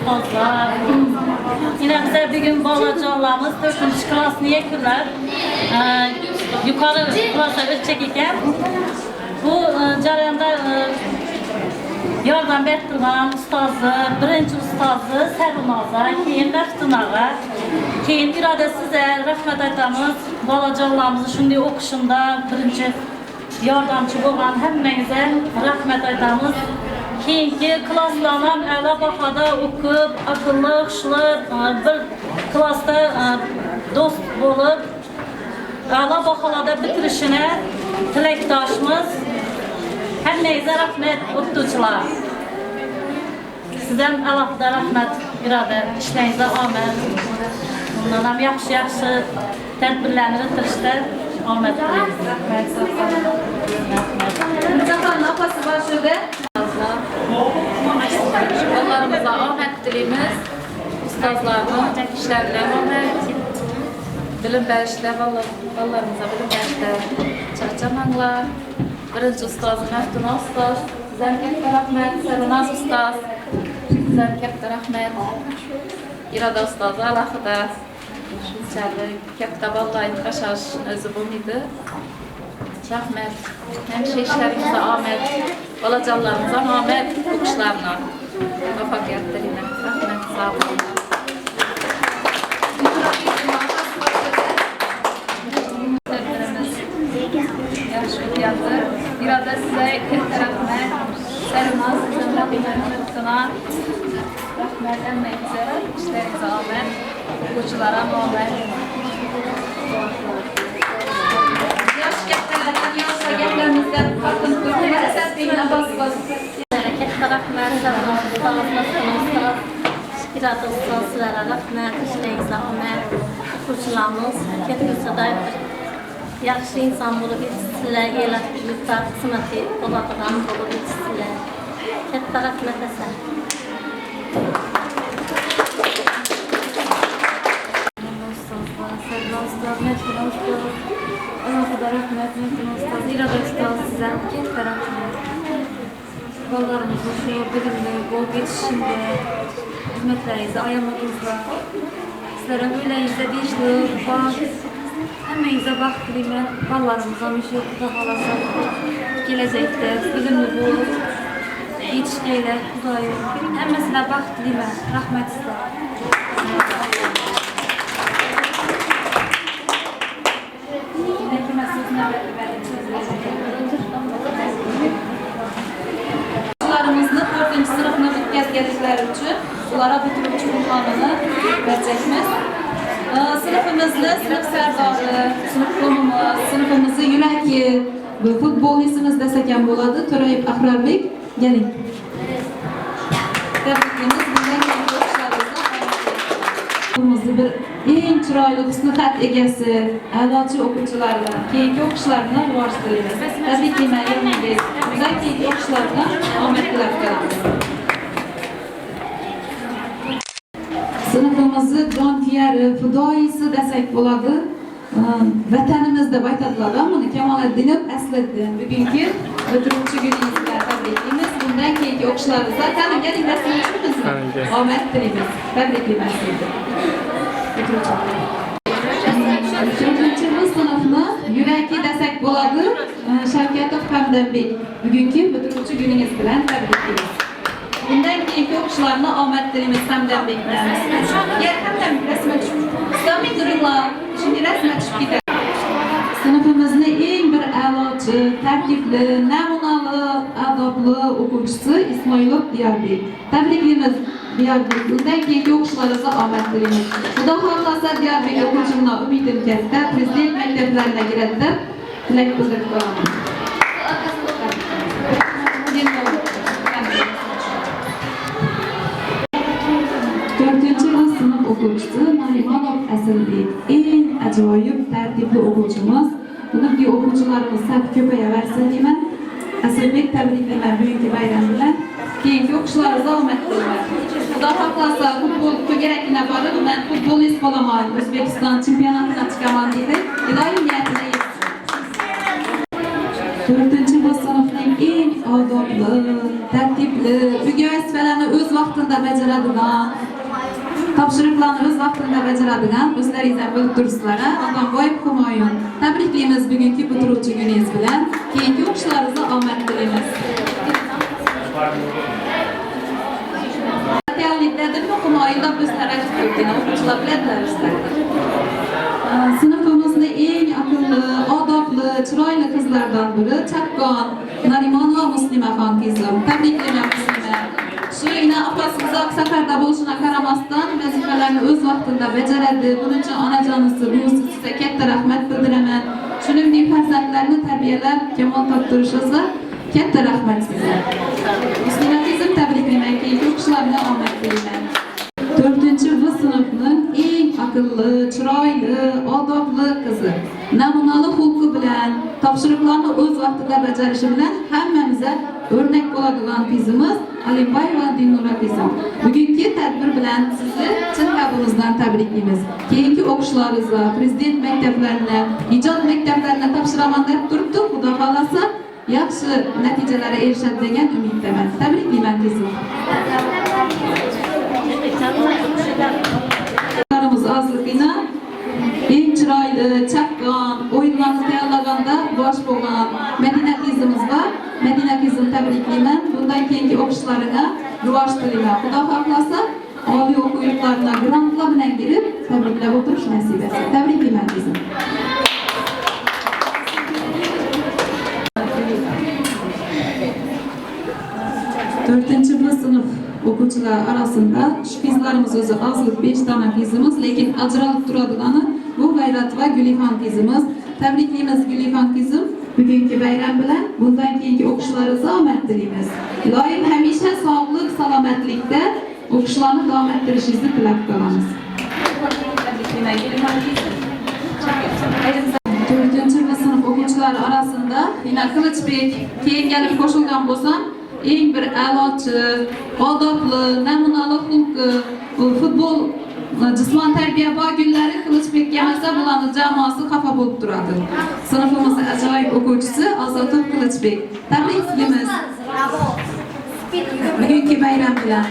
ustozlar. Yine bize bir gün balacalarımız 4. klasını yekirler. Yukarı klasa ölçek iken bu jarayonda yardım ettiren ustazı, birinci ustazı Serunaz'a, keyin Raftınağa, keyin İrade size rahmet aytamiz. Balacalarımızı şunday o'qishimda birinchi yordamchi bo'lgan hammangizga rahmet aytamiz. Keyingi klasslarni ham a'lo bahoda o'qib, aqlli, hushli bir klassda do'st bo'lib, a'lo baholarda bitirishini tilakdoshmiz. Hammangizga rahmat o'qituvchilar. Sizdan alohida rahmat beradi. Ishlaringizda omad. Bundan ham yaxshi tadbirlarni o'tkazishda omad tilaymiz. Rahmat. Muzaffar opasi boshida Allah'ımıza ahmet dilimiz, ustazlarına, işlerine ahmet, bilim verişler, Allah'ımıza bilim verişler, çarçamanlar, birinci ustaz Meftun Ustaz, sizden kepte rahmet, Serunaz Ustaz, sizden kepte rahmet, İrada Ustaz'a Allah'ıda, kepte vallahi kaşaş özü bulmuydu. Rahmet, hemşe işlerinize ahmet, balacalarınıza ahmet, okuşlarına, muvaffakiyetlerine, rahmet, sağ olun. Yaxşı o'tyapti. İrada size katta rahmet, Serunaz, sizdan rahmatuna, rahmet hammangizga, ishlaringizga ahmet, o'quvchilarga ahmet. Gaplerimizden farkını koyduğumuz sesliğine bas. Katta rahmet, Serunaz ustaz, Meftun ustaz, İrada ustaz, sizlere rahmet, ishlaringizga ahmet, o'quvchilarimiz ketgusida yaxshi inson bo'lib yetishsinlar, elaklikda xizmatga bo'ladigan bo'lib yetishsinlar. Katta rahmat esa. Ustozlar, Meftun ustaz, alohida rahmat, Meftun ustaz, İrada ustaz, sizga katta rahmat. Bolalarimizni shu bilimli bo'lib yetishishinde hizmetlaringizni ayamadingizlar. Sizlarga o'ylaringizda tinchlik, baxt, hammangizga baxt tilayman. Bolalarimiz ham shu Xudo xolasa kelajakda bilimli bo'lib yetishgaylar, Xudoyim. Hammasiga baxt tilayman. Rahmat sizlarga. Çocuklarımızın 4. sınıfını bitkazganliklari uchun ularga bitiruvchi unvonini beracakmiz. Sınıfımızda sınıf sardori, sınıf ko'mimiz, sınıfımızı yuragi, futbolistimiz desak ham bo'ladi, To'rayev Ahrarbek, keling. Tabriklaymiz bundan keyingi o'qishlarimizda bir eng chiroyli husni xat egasi, a'lochi o'quvchilarni keyingi o'qishlarini rivojlantiramiz. Tabriklayman yeringiz. Bundan keyingi o'qishlarini omad tilab qolamiz. Sınıfımızı jonkiyari, fidoyisi desak bo'ladi. Vatanimizda aytadilar, buni Kamoliddinov Asliddin. Bugungi bitiruvchi kuningizga tabriklaymiz. Bundan keyingi o'qishlaringizda qani keling rasmga tushimizmi? Omad tilaymiz. Tabriklayman sizni. Birinchi sınıfni yuragi desak bo'ladi. Shavkatov Hamdambek. Bugungi bitiruvchi kuningiz bilan tabriklaymiz. Bundan keyingi o'qishlarni omad tilaymiz Hamdambekdan. Yer Hamdambek rasmga tushib. Islomlik duringlar. Şimdi rasmga tushib ketadi. Sınıfımızın eng bir a'lochi, tartibli, namunali, adobli o'quvchisi Ismoilov Diyorbek. Tabriklaymiz Diyorbek. Bundan keyingi o'qishlaringizga omad tilaymiz. Xudo xohlasa Diyorbek o'quvchimdan umidim katta, prezident maktablarida kiradi deb tilak bildirib qolaman. Sınıf o'quvchisi Narimanov Asildek. Eng ajoyib tartibli o'quvchimiz. Buni o'quvchilarimiz safi ko'payaversin deyman. Asildek tabriklayman bugungi bayram bilan. Keyingi o'qishlaringizga omad tilayman. Xudo xohlasa futbol to'garakina borib, men futbolist bo'laman, O'zbekiston chempionatiga chiqaman deydi. Iloyim niyatini yetsin. 4. sınıfning eng odobli, tartibli, uy vazifalarni o'z vaqtida vaqtida bajaradigan, topshiriqlarni o'z vaqtida bajaradigan o'zlaringizdan bilib turibsizlar. Atamboyev Humoyun. Tabriklaymiz bugungi bitiruvchi kuningiz bilan. Keyingi o'qishlaringizga omad tilaymiz. Reallikdadir Humoyunda bizlar aytib o'tgan o'quvchilar bilan sinfimizning eng aqlli, odobli, chiroyli qizlardan biri Chaqqon Narimonova Muslimaxon qizim. Tabriklaymiz sizlarni. Shu ina opasi uzoq safarda bo'lishina qaramasdan vazifalarni o'z vaqtida bajaradi. Buning uchun onajonisi, buvisiga katta rahmat bildiraman. Shuningdek farzandlarni tarbiyalab, kamol toptirishingizga katta rahmat sizga. Muslima qizim tabriklayman. Keyingi o'qishlarga omad tilayman. 4-V sinfning eng aqlli, chiroyli, odobli qizi. Namunali xulqi bilan, topshiriqlarni o'z vaqtida bajarishi bilan hammamizga o'rnak bo'ladigan qizimiz Alimbayeva Dilnura qizim. Bugungi tadbir bilan sizni chin qalbimizdan tabriklaymiz. Keyingi o'qishlaringizga prezident maktablarini, ijod maktablarini topshiraman deb turibdi. Xudo xolasa yaxshi natijalarga erishadi degan umiddaman. Tabriklayman qizim. Ozligina eng chiroyli, chaqqon, o'yinlarni tayyorlaganda bosh bo'lgan Madina qizimiz bor. Madina qizim tabriklayman. Bundan keyingi o'qishlaringga rivoj tilayman. Xudo xohlasa oliy o'quv yurtlarına grantlar bilan kelib tabriklab o'tirish nasib etsin. Tabriklayman qizim. Dördüncü sınıf o'quvchilar arasında şu qizlarimiz o'zi ozlik 5 dona qizimiz, lekin ajralib turadiganı bu G'ayrat va Gulixon qizimiz. Tabriklaymiz Gulixon qizim. Bugungi bayram bilan bundan keyingi o'qishlaringizga omad tilaymiz. Ilohim hamisha sog'lik, salomatlikda o'qishlarni davom ettirishingizni tilab qolamiz. Dördüncü sınıf o'quvchilari arasında yine Qilichbek keyin kelib qo'shilgan bo'lsam, eng bir a'lochi, odobli, namunali xulqi, futbol jismon tarbiya bogunlari Qilichbek emasda bularning jamoasi xafa bo'lib turadi. Sinfimiz ajoyib o'quvchisi Ozodov Qilichbek. Tabriklaymiz. Bugungi bayram bilan.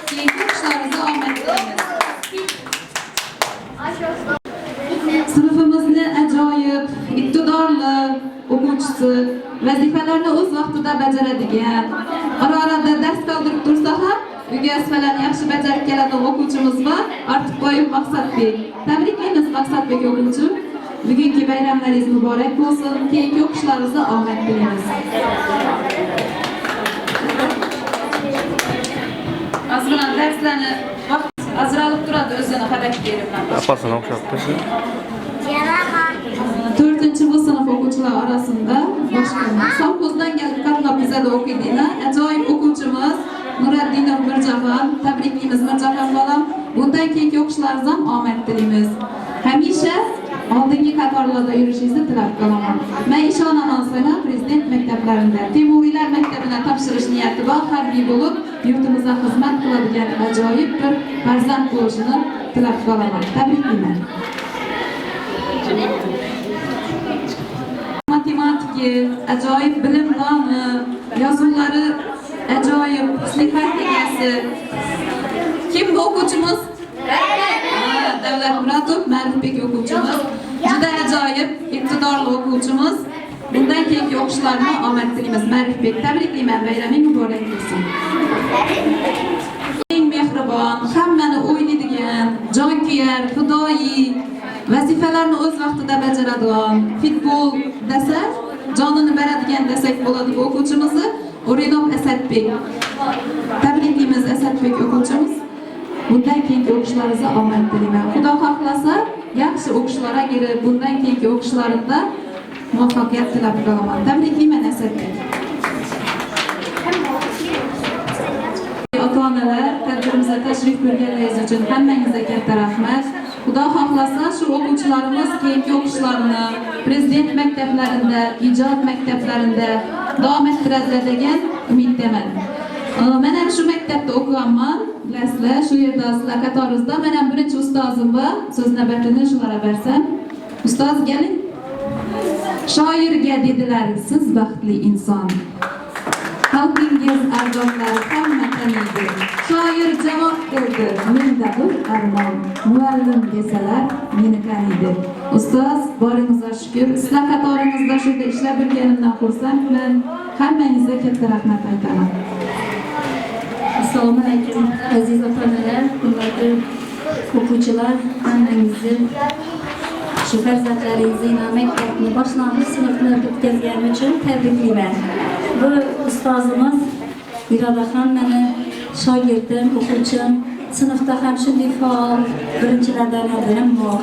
Keyingi o'qishlaringizga omad tilaymiz. Sinfimizni ajoyib, iqtidorli o'quvchisi, vazifalarni o'z vaqtida bajaradigan, ara-arada dars qoldirib tursa ham uyga asfalarni yaxshi bajarib keladigan o'quvchimiz bor, Ortiqboyev Maqsadbek. Tabriklaymiz Maqsadbek o'quvchi. Bugungi bayramlaringiz muborak bo'lsin. Keyingi o'qishlaringizga omad tilaymiz. Azgina darslarni vaqt ajralib turadi, o'zini xabar beribman. Apasini o'xshatdi. 4-V sınıf o'quvchilar arasında boshqalar. Sovxozdan kelib qatnab bizada o'qiydilar. Ajoyib o'quvchimiz Nuriddinov Mirjahon. Tabriklaymiz Mirjahon bolam. Bundan keyingi o'qishlaringizga ham omad tilaymiz. Hamisha oldingi qatorlarda yurishingizni tilab qolaman. Men ishonaman sizga prezident maktablarida, Temuriylar maktabida topshirish niyati bor, harbiy bo'lib, yurtimizga xizmat qiladigan ajoyib bir farzand bo'lishini tilab qolaman. Tabriklayman. Matematiki, ajoyib bilim nomi, yozuvlari ajoyib, sifat egasi. Kim bu o'quvchimiz? Davlat Muratov Ma'rifbek o'quvchimiz. Juda ajoyib, iqtidorli o'quvchimiz. Bundan keyingi o'qishlarini omad tilaymiz. Ma'rifbek, tabriklayman, bayramingiz muborak bo'lsin. Eng mehribon, hammani o'ylaydigan, jonkuyar, fidoyi, vazifalarni o'z vaqtida bajaradigan, futbol desa, jonini beradigan desak bo'ladi bu o'quvchimizni O'rinov Asadbek. Tabriklaymiz Asadbek o'quvchimiz. Bundan keyingi o'qishlaringizga omad tilayman. Xudo xohlasa, yaxshi o'qishlarga kirib, bundan keyingi o'qishlaringizda muvaffaqiyat tilab qolaman. Tabriklayman Asadbek. Ota-onalar, tadbirimizga tashrif buyurganingiz uchun hammangizga katta rahmat. Xudo xohlasa shu o'quvchilarimiz keyingi o'qishlarini prezident maktablarida, ijod maktablarida davom ettiradilar degan umiddaman. Men ham shu maktabda o'qiganman. Bilasizlar, shu yerda sizlar qatoringizda men ham birinchi ustozim bor. So'z navbatini shularga bersam. Ustoz keling. Shoirga dedilar, siz baxtli inson. Xalqingiz ajdodlari hamma taniydi. Shoir javob berdi, menda bir armon. Muallim desalar meni taniydi. Ustoz, boringizga shukr. Sizlar qatoringizda shunda ishlab yurganimdan xursandman. Hammangizga katta rahmat aytaman. Assalomu alaykum aziz ota-onalar, hurmatli o'quvchilar, hammangizni shu farzandlaringizni maktabni boshlang'ich sinfni bitkazgani uchun tabriklayman. Bu ustozimiz Irodaxon meni shogirdim, o'quvchim, sinfda ham shunday faol birinchilardan edim bor.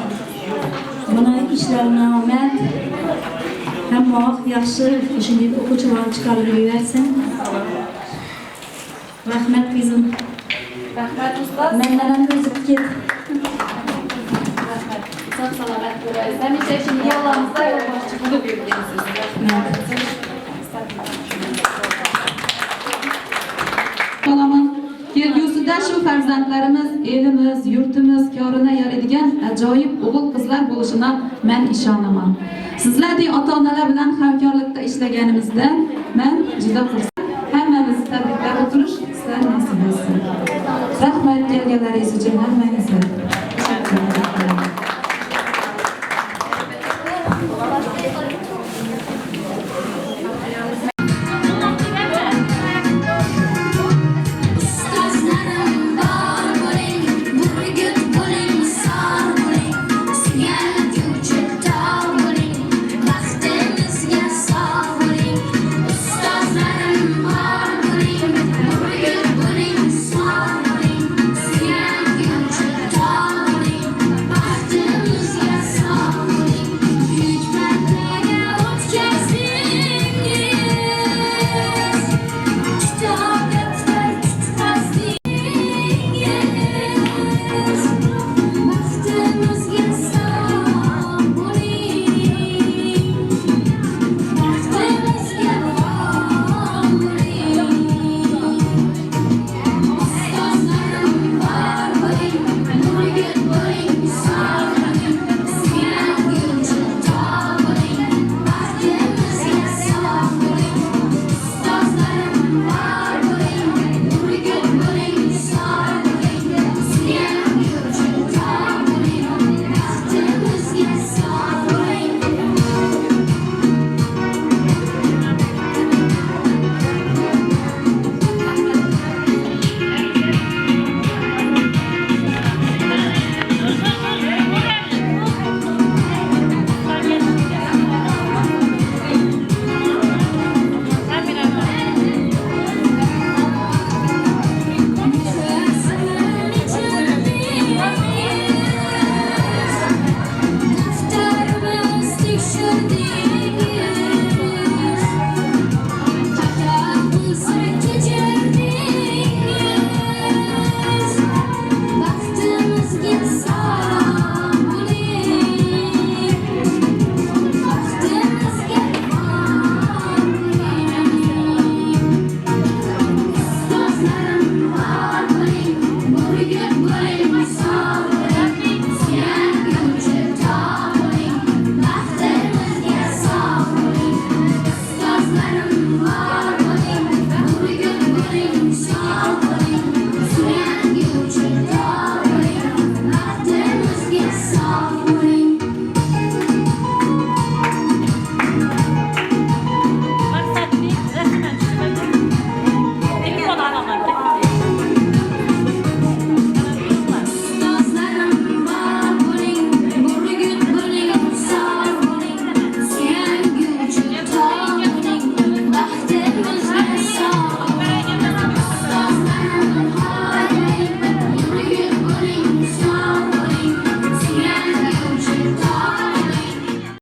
Buni ishlarini omad, hamma yaxshi shunday o'quvchilar chiqarib yuraversin. Rahmat qizim. Rahmat ustoz. Mendan ham o'zib ket. Rahmat. Sog' salomat bo'lasiz. Hamisha shunday yo'limizda yo'lboshchi bo'lib yurgansiz. Qolaman. Kelgusida shu farzandlarimiz elimiz, yurtimiz ko'rina yaraydigan ajoyib o'g'il-qizlar bo'lishini men ishonaman. Sizlardek ota-onalar bilan hamkorlikda ishlaganimizdan men juda xursandman.